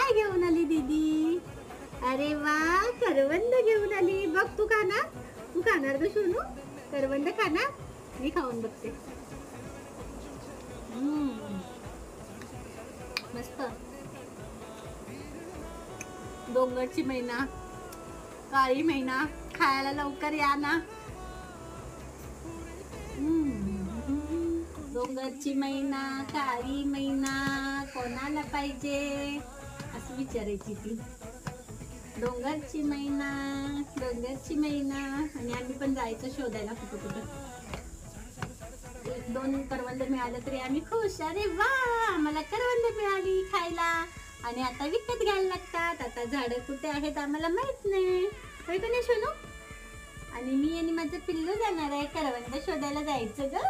काय घेऊन आली दीदी? अरे वा, करवंद घेऊन आली. बघ तू खाणार? तू खाणार का सोनू? करवंद खाणार? मी खाऊन बघते. मस्त. डोंगरची मैना, काळी मैना, खायला लवकर या ना. डोंगरची मैना, काळी मैना कोणाला पाहिजे असं विचारायची ती. डोंगरची मैना, डोंगरची मैना. आणि आम्ही पण जायचं शोधायला कुठं कुठं. 1-2 करवंद मिळालं तरी आम्ही खुश. अरे वा, आम्हाला करवंद मिळाली खायला. आणि आता विकत घ्यायला लागतात. आता झाडं कुठे आहेत आम्हाला माहित नाही. होय का नाही सोनू? आणि मी आणि माझं पिल्लू जाणार आहे करवंद शोधायला जायचं ग.